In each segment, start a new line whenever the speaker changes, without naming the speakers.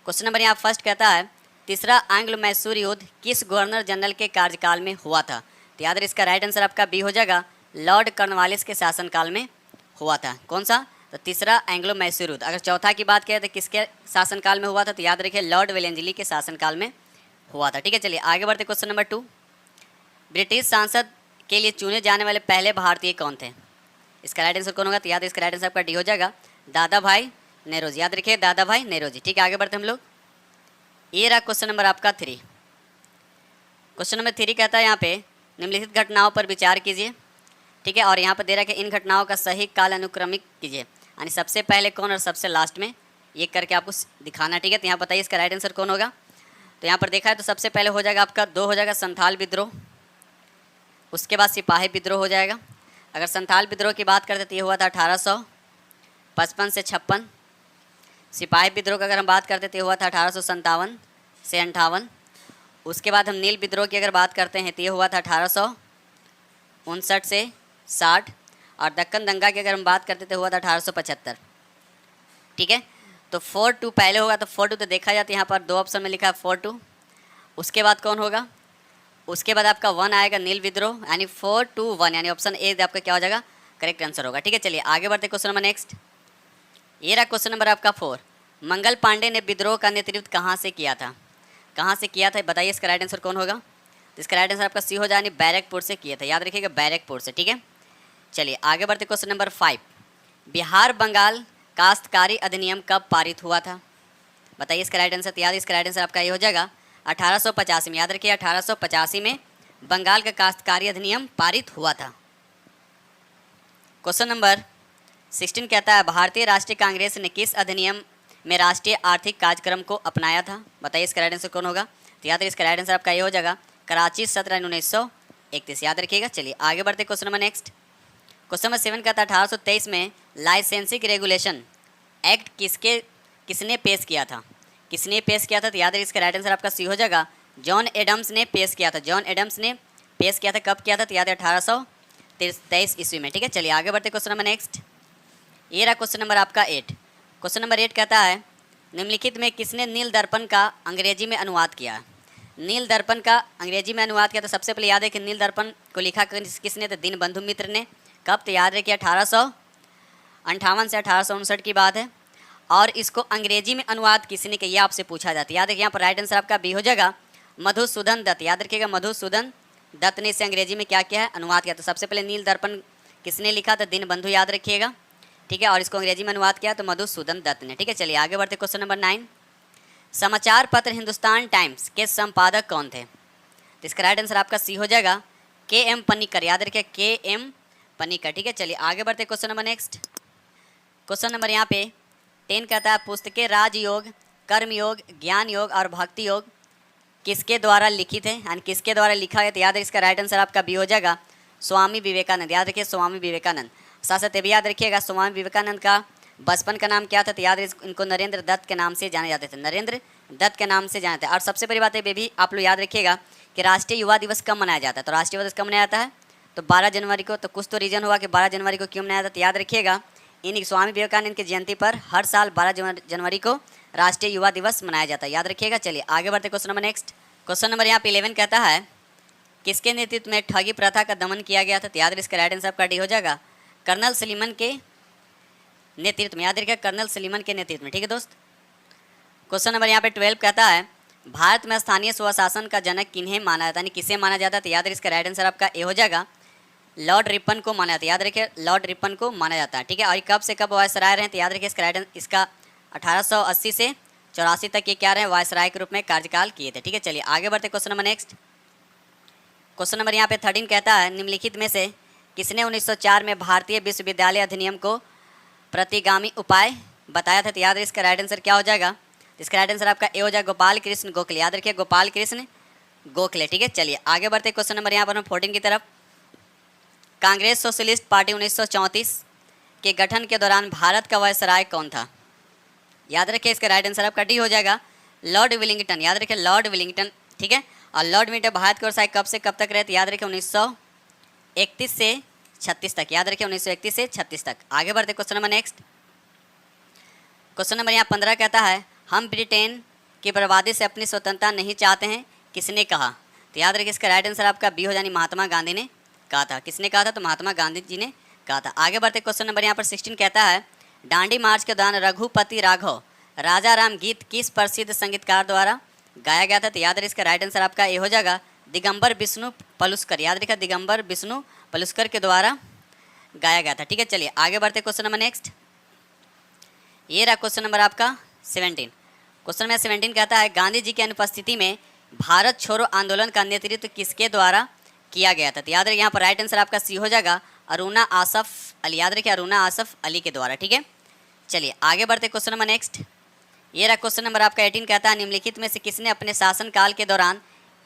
Question number यहाँ first कहता है तीसरा एंग्लो मैसूर युद्ध किस गवर्नर जनरल के कार्यकाल में हुआ था। तो याद रहे इसका राइट आंसर आपका बी हो जाएगा, लॉर्ड कॉर्नवालिस के शासनकाल में हुआ था। कौन सा? तो तीसरा एंग्लो मैसूर युद्ध। अगर चौथा की बात करें तो किसके शासनकाल में हुआ था, तो याद रखिए लॉर्ड वेलेंजली के शासनकाल में हुआ था। ठीक है, चलिए आगे बढ़ते। क्वेश्चन नंबर 2, ब्रिटिश सांसद के लिए चुने जाने वाले पहले भारतीय कौन थे। इसका राइट आंसर कौन होगा, तो याद है इसका राइट आंसर आपका डी हो जाएगा, दादा भाई नेरोजी। याद रखिए दादा भाई नेरोजी। ठीक है, आगे बढ़ते हम लोग। ये रहा क्वेश्चन नंबर आपका 3। क्वेश्चन नंबर 3 कहता है यहाँ पे निम्नलिखित घटनाओं पर विचार कीजिए। ठीक है, और यहाँ पर दे रहा है कि इन घटनाओं का सही काल अनुक्रमिक कीजिए, यानी सबसे पहले कौन और सबसे लास्ट में, ये करके आपको दिखाना। ठीक है, तो यहाँ बताइए इसका राइट आंसर कौन होगा। तो यहाँ पर देखा है तो सबसे पहले हो जाएगा आपका 2 हो जाएगा संथाल विद्रोह, उसके बाद सिपाही विद्रोह हो जाएगा। अगर संथाल विद्रोह की बात करते तो ये हुआ था 1855 से 56। सिपाही विद्रोह की अगर हम बात करते तो ये हुआ था 1857 से 58। उसके बाद हम नील विद्रोह की अगर बात करते हैं तो ये हुआ था 1859 से 60। और दक्कन दंगा की अगर हम बात करते तो हुआ था 1875। ठीक है, तो 4-2 पहले होगा, तो 4-2 तो देखा जाता है यहाँ पर 2 ऑप्शन में लिखा है 4-2। उसके बाद कौन होगा, उसके बाद आपका 1 आएगा नील विद्रोह, यानी 4-2-1, यानी ऑप्शन ए आपका क्या हो जाएगा, करेक्ट आंसर होगा। ठीक है, चलिए आगे बढ़ते क्वेश्चन नंबर नेक्स्ट। ये रहा क्वेश्चन नंबर आपका 4, मंगल पांडे ने विद्रोह का नेतृत्व कहाँ से किया था। कहाँ से किया था बताइए, इसका राइट आंसर कौन होगा। तो इसका राइट आंसर आपका सी हो जाए, बैरकपुर से किया था। याद रखिएगा बैरकपुर से। ठीक है, चलिए आगे बढ़ते क्वेश्चन नंबर 5, बिहार बंगाल काश्तकारी अधिनियम कब पारित हुआ था। बताइए इसका राइट आंसर। याद इसका राइट आंसर आपका ये हो जाएगा 1885 में। याद रखिए 1885 में बंगाल का काश्तकारी अधिनियम पारित हुआ था। क्वेश्चन नंबर 16 कहता है भारतीय राष्ट्रीय कांग्रेस ने किस अधिनियम में राष्ट्रीय आर्थिक कार्यक्रम को अपनाया था। बताइए इसका राइट आंसर कौन होगा। तो याद रखिए इसका राइट आंसर आपका ये हो जाएगा कराची 17/1931। याद रखिएगा। चलिए आगे बढ़ते question number next. Question number 7 कहता है 1823 में लाइसेंसिंग रेगुलेशन एक्ट किसने पेश किया था। किसने पेश किया था, तो याद रखिए इसका राइट आंसर आपका सी हो जाएगा, जॉन एडम्स ने पेश किया था। जॉन एडम्स ने पेश किया था। कब किया था, तो याद है 1823 ईस्वी में। ठीक है, चलिए आगे बढ़ते क्वेश्चन नंबर नेक्स्ट। ये रहा क्वेश्चन नंबर आपका 8। क्वेश्चन नंबर 8 कहता है निम्नलिखित में किसने नील दर्पण का अंग्रेजी में अनुवाद किया। नील दर्पण का अंग्रेजी में अनुवाद किया, तो सबसे पहले याद है कि नील दर्पण को लिखा किसने, तो दीनबंधु मित्र ने। कब, तो याद रखिए 1858 से 1859 की बात है। और इसको अंग्रेजी में अनुवाद किसने किया, ये आपसे पूछा जाता है। याद रखिए यहाँ पर राइट आंसर आपका बी हो जाएगा, मधुसूदन दत्त। याद रखिएगा मधुसूदन दत्त ने इसे अंग्रेजी में क्या किया है, अनुवाद किया। तो सबसे पहले नील दर्पण किसने लिखा, तो दीनबंधु। याद रखिएगा। ठीक है, और इसको अंग्रेजी में अनुवाद किया तो मधुसूदन दत्त ने। ठीक है, चलिए आगे बढ़ते क्वेश्चन नंबर 9। समाचार पत्र हिंदुस्तान टाइम्स के संपादक कौन थे। तो इसका राइट आंसर आपका सी हो जाएगा के.एम. पन्नीकर। याद रखिए के.एम. पन्नीकर। ठीक है, चलिए आगे बढ़ते question number next. Question number यहाँ पे 10 कहता है पुस्तकें राजयोग, कर्मयोग, ज्ञान योग और भक्ति योग किसके द्वारा लिखित है, यानी किसके द्वारा लिखा है। तो याद है इसका राइट आंसर आपका बी हो जाएगा, स्वामी विवेकानंद। याद रखिए स्वामी विवेकानंद। साथ साथ ये भी याद रखिएगा स्वामी विवेकानंद का बचपन का नाम क्या था, तो याद इनको नरेंद्र दत्त के नाम से जाने जाते थे। नरेंद्र दत्त के नाम से जानते हैं। और सबसे बड़ी बात है ये भी आप लोग याद रखिएगा कि राष्ट्रीय युवा दिवस कब मनाया जाता है। तो राष्ट्रीय युवा दिवस कब मनाया जाता है, तो 12 जनवरी को। तो कुछ तो रीजन हुआ कि 12 जनवरी को क्यों मनाया जाता है, तो याद रखिएगा इन स्वामी विवेकानंद की जयंती पर हर साल 12 जनवरी को राष्ट्रीय युवा दिवस मनाया जाता है। याद रखिएगा। चलिए आगे बढ़ते question number next. Question number यहाँ पे 11 कहता है किसके नेतृत्व में ठगी प्रथा का दमन किया गया था। तो याद रखिए इसका राइट आंसर आपका डी हो जाएगा, कर्नल सलीमन के नेतृत्व में। याद रखिएगा कर्नल सलीमन के नेतृत्व में। ठीक है दोस्त। क्वेश्चन नंबर यहाँ पे 12 कहता है भारत में स्थानीय स्वशासन का जनक किन्हें माना जाता है, यानी किसे माना जाता है। तो याद रखिए इसका राइट आंसर आपका ए हो जाएगा, लॉर्ड रिपन को माना जाता है। याद रखिए लॉर्ड रिपन को माना जाता है। ठीक है, और कब से कब वायसराय रहे, तो याद रखिए इसका 1880 से 84 तक ये क्या रहे, वायसराय के रूप में कार्यकाल किए थे। ठीक है, चलिए आगे बढ़ते question number next. Question number यहाँ पे 13 कहता है निम्नलिखित में से किसने 1904 में भारतीय विश्वविद्यालय अधिनियम को प्रतिगामी उपाय बताया था। तो याद रखिए इसका राइट आंसर क्या हो जाएगा, इसका राइट आंसर आपका ए हो जाएगा गोपाल कृष्ण गोखले। याद रखिए गोपाल कृष्ण गोखले। ठीक है, चलिए आगे बढ़ते क्वेश्चन नंबर यहाँ पर 14 की तरफ। कांग्रेस सोशलिस्ट पार्टी 1934 के गठन के दौरान भारत का वायसराय कौन था। याद रखिए इसका राइट आंसर आपका डी हो जाएगा, लॉर्ड विलिंगटन। याद रखिए लॉर्ड विलिंगटन। ठीक है, और लॉर्ड विलिंगटन भारत के वायसराय कब से कब तक रहे, तो याद रखिए 1931 से 36 तक। याद रखिए 1931 से 36 तक। आगे बढ़ते question number next. Question number यहाँ 15 कहता है हम ब्रिटेन कि बर्बादी से अपनी स्वतंत्रता नहीं चाहते हैं, किसने कहा? तो याद रखिए इसका राइट आंसर आपका बी हो, यानी महात्मा गांधी ने कहा था। किसने कहा था? तो महात्मा गांधी जी ने कहा था। आगे बढ़ते क्वेश्चन नंबर यहाँ पर 16 कहता है, दांडी मार्च के दौरान रघुपति राघव राजा राम गीत किस प्रसिद्ध संगीतकार द्वारा गाया गया था? तो याद रखिए इसका राइट आंसर आपका ए हो जाएगा दिगंबर विष्णु पलुस्कर। याद रखिए दिगंबर विष्णु पलुस्कर के द्वारा गाया गया था। ठीक है, चलिए आगे बढ़ते क्वेश्चन नंबर नेक्स्ट। ये रहा क्वेश्चन नंबर आपका 17। क्वेश्चन नंबर 17 कहता है, गांधी जी की अनुपस्थिति में भारत छोड़ो आंदोलन का नेतृत्व किसके द्वारा किया गया था? तो याद रखिए यहाँ पर राइट आंसर आपका सी हो जाएगा अरुणा आसफ अली। याद रखिए अरुणा आसफ अली के द्वारा। ठीक है, चलिए आगे बढ़ते क्वेश्चन नंबर नेक्स्ट। ये रहा क्वेश्चन नंबर आपका 18 कहता है, निम्नलिखित में से किसने अपने शासनकाल के दौरान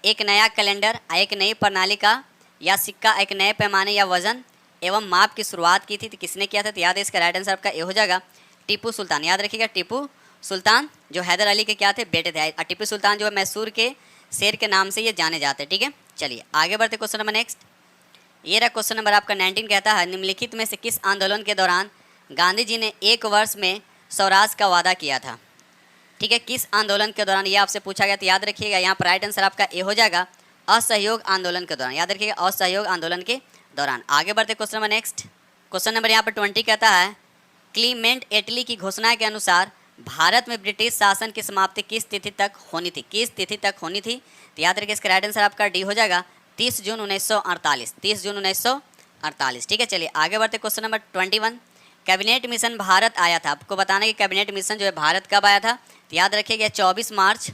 एक नया कैलेंडर, एक नई प्रणाली का या सिक्का, एक नए पैमाने या वजन एवं माप की शुरुआत की थी? तो किसने किया था? तो याद है इसका राइट आंसर आपका ए हो जाएगा टीपू सुल्तान। याद रखिएगा टीपू सुल्तान जो हैदर अली के क्या थे? बेटे थे। टीपू सुल्तान जो है मैसूर के शेर के नाम से ये जाने जाते हैं। ठीक है, चलिए आगे बढ़ते क्वेश्चन नंबर नेक्स्ट। ये रहा क्वेश्चन नंबर आपका 19 कहता है, निम्नलिखित में से किस आंदोलन के दौरान गांधी जी ने 1 वर्ष में स्वराज का वादा किया था? ठीक है, किस आंदोलन के दौरान ये आपसे पूछा गया। तो याद रखिएगा यहाँ पर राइट आंसर आपका ए हो जाएगा असहयोग आंदोलन के दौरान। याद रखिएगा असहयोग आंदोलन के दौरान। आगे बढ़ते question number next. Question number यहाँ पर 20 कहता है, क्लीमेंट एटली की घोषणा के अनुसार भारत में ब्रिटिश शासन की समाप्ति किस तिथि तक होनी थी? किस तिथि तक होनी थी? तो याद रखिए इसका राइट आंसर आपका डी हो जाएगा 30 जून 1948। 30 जून 1948। ठीक है, चलिए आगे बढ़ते question number 21। Cabinet mission Bharat आया था, आपको बताना कि कैबिनेट मिशन जो है भारत कब आया था? तो याद रखिएगा 24 मार्च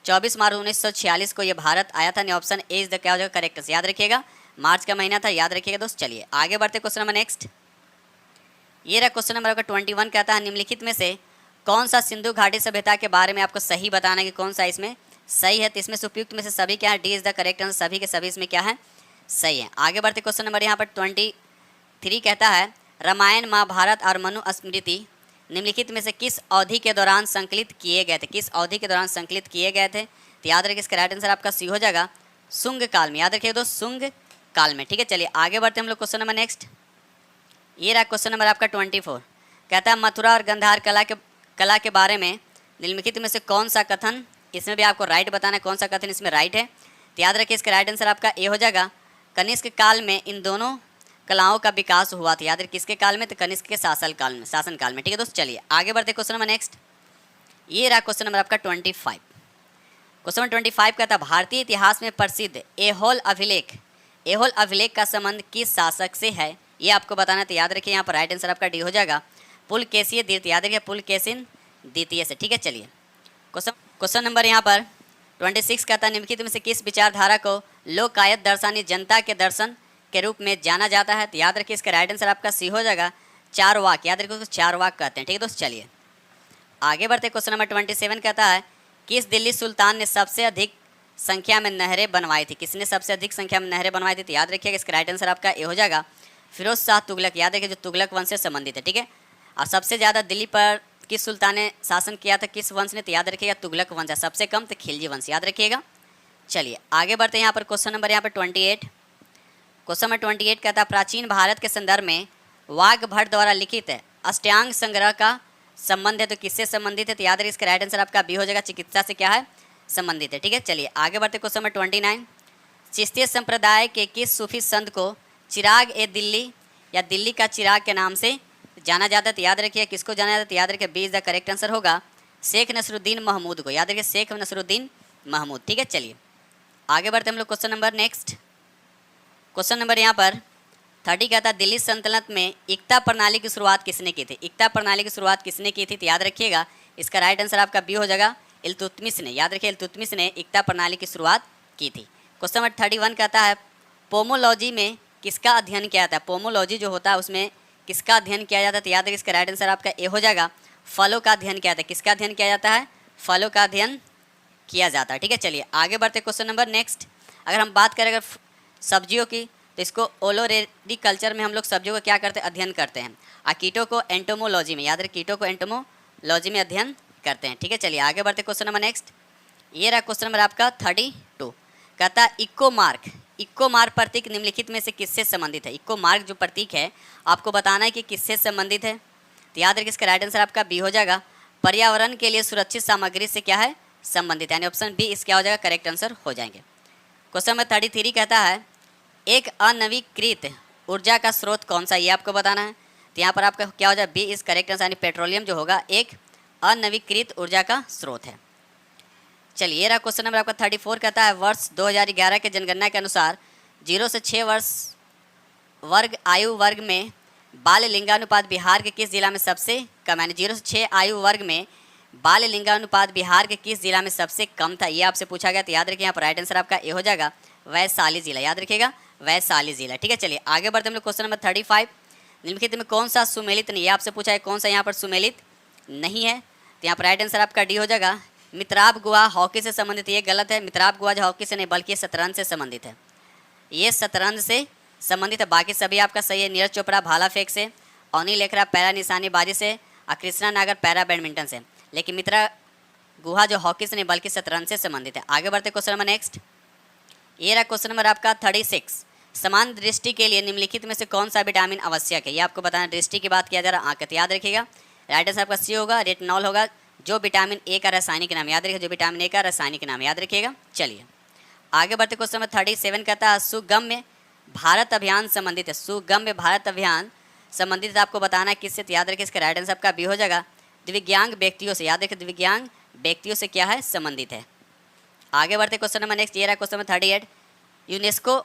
1946 को ये भारत आया था। ऑप्शन ए इज द क्या हो जाएगा करेक्ट। याद रखिएगा मार्च का महीना था, याद रखिएगा दोस्त। चलिए आगे बढ़ते क्वेश्चन नंबर नेक्स्ट। ये रहा क्वेश्चन नंबर 21 कहता है, निम्नलिखित में से कौन सा सिंधु घाटी सभ्यता के बारे में आपको सही बताना है कि कौन सा इसमें सही है? तो इसमें से उपयुक्त में से सभी क्या है? D is the correct answer. सभी के सभी इसमें क्या है? सही है। आगे बढ़ते क्वेश्चन नंबर यहाँ पर 23 कहता है, रामायण महाभारत और मनुस्मृति निम्नलिखित में से किस अवधि के दौरान संकलित किए गए थे? किस अवधि के दौरान संकलित किए गए थे? तो याद रखिए इसका राइट आंसर आपका सी हो जाएगा शुंग काल में। याद रखिए दोस्त शुंग काल में। ठीक है, चलिए आगे बढ़ते हम लोग क्वेश्चन नंबर नेक्स्ट। ये रहा क्वेश्चन नंबर आपका 24 कहता है, मथुरा और गंधार कला के बारे में निम्नलिखित में से कौन सा कथन, इसमें भी आपको राइट बताना है कौन सा कथन इसमें राइट है? तो याद रखिए इसका राइट आंसर आपका ए हो जाएगा कनिष्क काल में इन दोनों कलाओं का विकास हुआ था। याद रखिए किसके काल में? तो कनिष्क के शासन काल में। ठीक है दोस्त, चलिए आगे बढ़ते क्वेश्चन नंबर नेक्स्ट। ये रहा क्वेश्चन नंबर आपका 25। क्वेश्चन नंबर 25 कहता है, भारतीय इतिहास में प्रसिद्ध एहोल अभिलेख का संबंध किस शासक से है? ये आपको बताना है। तो याद रखिए यहाँ पर राइट आंसर आपका डी हो जाएगा पुलकेशिन द्वितीय। याद रखिए पुलकेशिन द्वितीय से। ठीक है, चलिए क्वेश्चन नंबर यहाँ पर 26 कहता है, निम्नलिखित में से किस विचारधारा को लोकायत दर्शनी जनता के दर्शन के रूप में जाना जाता है? तो याद रखिए इसका राइट आंसर आपका सी हो जाएगा चारवाक। याद रखिए चारवाक कहते हैं। ठीक है दोस्त, चलिए आगे बढ़ते क्वेश्चन नंबर 27 कहता है, किस दिल्ली सुल्तान ने सबसे अधिक संख्या में नहरें बनवाई थी? किसने सबसे अधिक संख्या में नहरें बनवाई थी? तो याद रखिएगा इसका राइट आंसर आपका ए हो जाएगा फिरोज शाह तुगलक। याद रखिए जो तुगलक वंश से संबंधित है। ठीक है, और सबसे ज़्यादा दिल्ली पर किस सुल्तान ने शासन किया था? किस वंश ने? तो याद रखिएगा तुगलक वंश है। सबसे कम तो खिलजी वंश। याद रखिएगा। चलिए आगे बढ़ते हैं यहाँ पर क्वेश्चन नंबर यहाँ पर 28। क्वेश्चन नंबर 28 कहता है, प्राचीन भारत के संदर्भ में वाघ भट्ट द्वारा लिखित अष्टांग संग्रह का संबंध है तो किससे संबंधित है? तो याद रखिए इसका राइट आंसर आपका बी हो जाएगा चिकित्सा से क्या है? संबंधित है। ठीक है, चलिए आगे बढ़ते क्वेश्चन नंबर 29। चिश्ती संप्रदाय के किस सूफी संत को चिराग ए दिल्ली या दिल्ली का चिराग के नाम से जाना जाता है? तो याद रखिए किसको जाना जाता है? तो याद रखिए B is the correct answer होगा शेख नसरुद्दीन महमूद को। याद रखिए शेख नसरुद्दीन महमूद। ठीक है, चलिए आगे बढ़ते हम लोग question number next. Question number यहाँ पर 30 कहता है, दिल्ली सल्तनत में एकता प्रणाली की शुरुआत किसने की थी? एकता प्रणाली की शुरुआत किसने की थी? तो याद रखिएगा इसका राइट आंसर आपका बी हो जाएगा इल्तुतमिश ने। याद रखिए इल्तुतमिश ने एकता प्रणाली की शुरुआत की थी। क्वेश्चन नंबर 31 कहता है, पोमोलॉजी में किसका अध्ययन किया जाता है? पोमोलॉजी जो होता है उसमें किसका अध्ययन किया जाता है? तो याद रखिए इसका राइट आंसर आपका ए हो जाएगा फलों का अध्ययन किया जाता है। किसका अध्ययन किया जाता है? फलों का अध्ययन किया जाता है। ठीक है, चलिए आगे बढ़ते क्वेश्चन नंबर नेक्स्ट। अगर हम बात करें अगर सब्जियों की तो इसको ओलोरेडी कल्चर में हम लोग सब्जियों को क्या करते हैं? अध्ययन करते हैं। और कीटों को एंटोमोलॉजी में, याद रखिए कीटों को एंटोमोलॉजी में अध्ययन करते हैं। ठीक है, चलिए आगे बढ़ते क्वेश्चन नंबर नेक्स्ट। ये रहा क्वेश्चन नंबर आपका 32 कहता है, इको मार्क प्रतीक निम्नलिखित में से किससे संबंधित है? इको मार्क जो प्रतीक है आपको बताना है कि किससे संबंधित है। तो याद रखिए इसका राइट आंसर आपका बी हो जाएगा पर्यावरण के लिए सुरक्षित सामग्री से क्या है? संबंधित, यानी ऑप्शन बी इस क्या हो जाएगा, करेक्ट आंसर हो जाएंगे। क्वेश्चन नंबर 33 कहता है एक अनवीकृत ऊर्जा का स्रोत कौन सा, ये आपको बताना है। तो यहाँ पर आपका क्या हो जाए, बी इस करेक्ट आंसर, यानी पेट्रोलियम जो होगा एक अनवीकृत ऊर्जा का स्रोत है। चलिए ये रहा क्वेश्चन नंबर आपका 34 कहता है वर्ष 2011 के जनगणना के अनुसार 0 से 6 वर्ष वर्ग आयु वर्ग में बाल लिंगानुपात बिहार के किस जिला में सबसे कम, यानी 0 से 6 आयु वर्ग में बाल लिंगानुपात बिहार के किस जिला में सबसे कम था, ये आपसे पूछा गया। तो याद रखिए यहाँ पर राइट आंसर आपका ये हो जाएगा वैशाली जिला, याद रखिएगा वैशाली जिला। ठीक है, चलिए आगे बढ़ते हम लोग क्वेश्चन नंबर 35। निम्नलिखित में कौन सा सुमेलित नहीं है, आपसे पूछा है कौन सा यहाँ पर सुमेलित नहीं है। तो यहाँ पर राइट आंसर आपका डी हो जाएगा मित्राब गुहा हॉकी से संबंधित, ये गलत है। मित्राब गुहा जो हॉकी से नहीं बल्कि शतरंज से संबंधित है, ये शतरंज से संबंधित है। बाकी सभी आपका सही है। नीरज चोपड़ा भाला फेंक से, अनिल लेखरा पैरा निशानेबाजी से और कृष्णा नागर पैरा बैडमिंटन से, लेकिन मित्रा गुहा जो हॉकी से नहीं बल्कि शतरंज से संबंधित है। आगे बढ़ते क्वेश्चन नंबर नेक्स्ट। ये रहा क्वेश्चन नंबर आपका 36। समान दृष्टि के लिए निम्नलिखित में से कौन सा विटामिन आवश्यक है, ये आपको बताना। दृष्टि की बात किया जा रहा है, आंख, याद रखिएगा राइट आंसर आपका सी होगा, रेटिनॉल होगा, जो विटामिन ए का रासायनिक नाम याद रखिएगा, जो विटामिन ए का रासायनिक नाम याद रखिएगा। चलिए आगे बढ़ते क्वेश्चन नंबर 37 कहता है सुगम्य भारत अभियान संबंधित है। सुगम्य भारत अभियान संबंधित आपको बताना है किससे, तो याद रखिए इसका राइट आंसर आपका बी हो जाएगा दिव्यांग व्यक्तियों से, याद रखिए दिव्यांग व्यक्तियों से क्या है, संबंधित है। आगे बढ़ते क्वेश्चन नंबर नेक्स्ट। ये रहा क्वेश्चन नंबर 38। यूनेस्को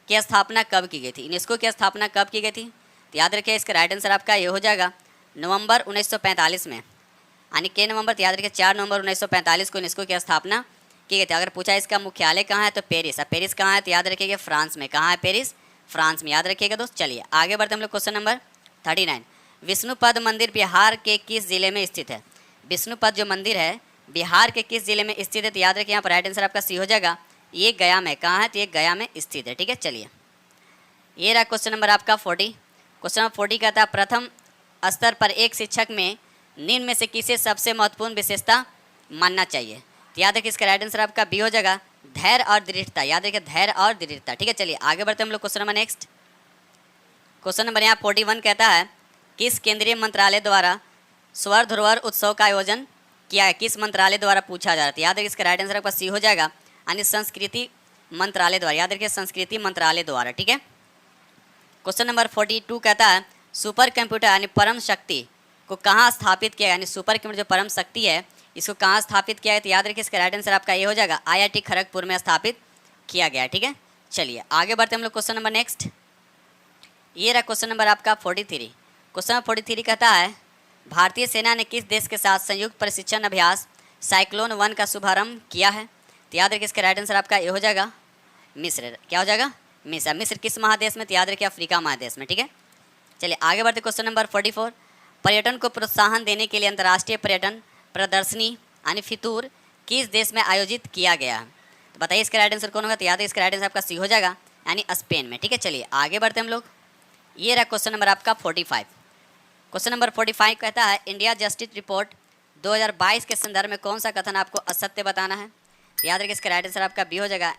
की स्थापना कब की गई थी, यूनेस्को की स्थापना कब की गई थी, तो याद रखिए इसका राइट आंसर आपका ये हो जाएगा नवंबर 1945 में, यानी के नवंबर, तो याद रखिए 4 नवंबर 1945 को यूनेस्को की स्थापना की गई थी। अगर पूछा इसका मुख्यालय कहाँ है तो पेरिस, अब पेरिस कहाँ है तो याद रखिएगा फ्रांस में, कहाँ है पेरिस, फ्रांस में, याद रखिएगा दोस्त। चलिए आगे बढ़ते हम लोग क्वेश्चन नंबर 39। विष्णुपद मंदिर बिहार के किस जिले में स्थित है, विष्णुपद जो मंदिर है बिहार के किस जिले में स्थित है, तो याद रखिए यहाँ पर राइट आंसर आपका सी हो जाएगा, ये गया में, कहाँ है तो ये गया में स्थित है। ठीक है, चलिए ये रहा क्वेश्चन नंबर आपका 40। क्वेश्चन नंबर 40 कहता है प्रथम स्तर पर एक शिक्षक में निम्न में से किसे सबसे महत्वपूर्ण विशेषता मानना चाहिए, तो याद रखिए इसका राइट आंसर आपका बी हो जाएगा धैर्य और दृढ़ता, याद रखिए धैर्य और दृढ़ता। ठीक है, चलिए आगे बढ़ते हम लोग question number next. Question number यहाँ 41 कहता है किस केंद्रीय मंत्रालय द्वारा स्वर धरोहर उत्सव का आयोजन किया है, किस मंत्रालय द्वारा पूछा जा रहा था, याद रखिए इसका राइट आंसर आपका सी हो जाएगा, यानी संस्कृति मंत्रालय द्वारा, याद रखिए संस्कृति मंत्रालय द्वारा। ठीक है, क्वेश्चन नंबर 42 कहता है सुपर कंप्यूटर यानी परम शक्ति को कहाँ स्थापित किया, यानी सुपर कंप्यूटर जो परम शक्ति है इसको कहाँ स्थापित किया है, तो याद रखिए इसका राइट आंसर आपका ये हो जाएगा IIT खड़गपुर में स्थापित किया गया। ठीक है, चलिए आगे बढ़ते हम लोग क्वेश्चन नंबर नेक्स्ट। ये रहा क्वेश्चन नंबर आपका 43। क्वेश्चन नंबर 43 कहता है भारतीय सेना ने किस देश के साथ संयुक्त प्रशिक्षण अभ्यास साइक्लोन 1 का शुभारंभ किया है, तो याद रखिए इसका राइट आंसर आपका ये हो जाएगा मिस्र, क्या हो जाएगा मिस्र। मिस्र किस महादेश में, तो याद रखिए अफ्रीका महादेश में। ठीक है, चलिए आगे बढ़ते क्वेश्चन नंबर 44। पर्यटन को प्रोत्साहन देने के लिए अंतर्राष्ट्रीय पर्यटन प्रदर्शनी यानी फितूर किस देश में आयोजित किया गया है, तो बताइए इसका राइट आंसर कौन होगा, तो याद है इसका राइट आंसर आपका सी हो जाएगा, यानी स्पेन में। ठीक है, चलिए आगे बढ़ते हम लोग। ये रहा क्वेश्चन नंबर आपका 45। क्वेश्चन नंबर 45 कहता है इंडिया जस्टिस रिपोर्ट 2022 के संदर्भ में कौन सा कथन आपको असत्य बताना है, तो याद रखिए इसका राइट आंसर आपका बी हो जाएगा,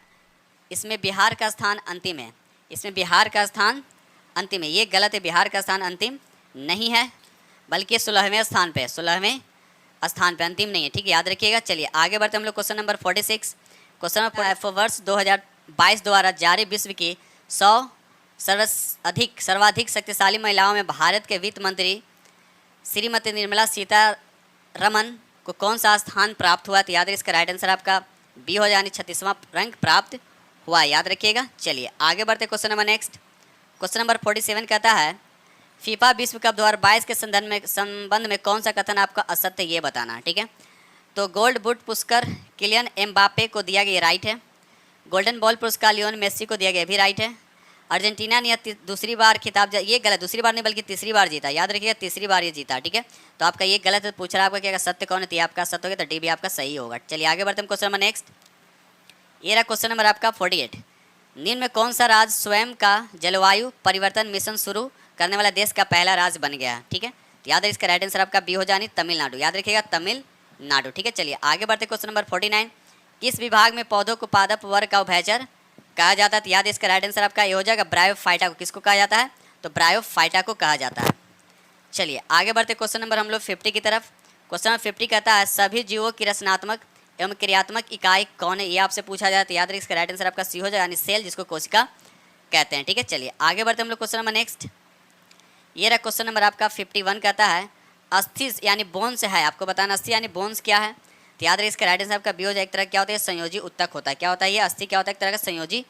इसमें बिहार का स्थान अंतिम है, इसमें बिहार का स्थान अंतिम है, ये गलत है, बिहार का स्थान अंतिम नहीं है बल्कि 16वें स्थान पे, 16वें स्थान पे, अंतिम नहीं है। ठीक है, याद रखिएगा। चलिए आगे बढ़ते हम लोग क्वेश्चन नंबर 46। क्वेश्चन नंबर वर्ष 2022 द्वारा जारी विश्व की 100 सर्वाधिक शक्तिशाली महिलाओं में भारत के वित्त मंत्री श्रीमती निर्मला सीतारमन को कौन सा स्थान प्राप्त हुआ, तो याद रखिए इसका राइट आंसर आपका बी हो यानी 36वां रैंक प्राप्त हुआ, याद रखिएगा। चलिए आगे बढ़ते question number next. Question number 47 कहता है फीफा विश्व कप 2022 के संबंध में कौन सा कथन आपका असत्य ये बताना। ठीक है, तो गोल्ड बूट पुरस्कार किलियन एम्बापे को दिया गया, राइट है। गोल्डन बॉल पुरस्कार लियोन मेसी को दिया गया, भी राइट है। अर्जेंटीना ने दूसरी बार खिताब, ये गलत, दूसरी बार नहीं बल्कि तीसरी बार जीता, याद रखिएगा तीसरी बार ये जीता। ठीक है, तो आपका ये गलत है, पूछ रहा है आपका क्या सत्य कौन है, तो आपका सत्य होगा, तो डी भी आपका सही होगा। चलिए आगे बढ़ते हैं क्वेश्चन नंबर नेक्स्ट। ये रहा क्वेश्चन नंबर आपका 48। निम्न में कौन सा राज्य स्वयं का जलवायु परिवर्तन मिशन शुरू करने वाला देश का पहला राज्य बन गया है। ठीक है, तो याद है इसका राइट आंसर आपका बी हो जानी तमिलनाडु, याद रखिएगा तमिलनाडु। ठीक है, चलिए आगे बढ़ते क्वेश्चन नंबर 49। किस विभाग में पौधों को पादप वर्ग का उभयचर कहा जाता है, तो याद है इसका राइट आंसर आपका ये हो जाएगा ब्रायोफाइटा को, किसको कहा जाता है, तो ब्रायोफाइटा को कहा जाता है। चलिए आगे बढ़ते क्वेश्चन नंबर हम लोग 50 की तरफ। क्वेश्चन नंबर 50 कहता है सभी जीवों की रचनात्मक एवं क्रियात्मक इकाई कौन है, ये आपसे पूछा जाए तो याद रखिए इसका राइट आंसर आपका सी हो जाएगा, यानी सेल, जिसको कोशिका कहते हैं। ठीक है, चलिए आगे बढ़ते हम लोग क्वेश्चन नंबर नेक्स्ट। ये रहा क्वेश्चन नंबर आपका 51, कहता है अस्थि यानी बोन्स है, आपको बताना अस्थि यानी बोन्स क्या है। तो याद रखिए इसका राइट आंसर आपका बी हो जाए, एक तरह क्या होता है संयोजी उत्तक होता है। क्या होता है ये अस्थि, क्या होता है एक तरह का संयोजी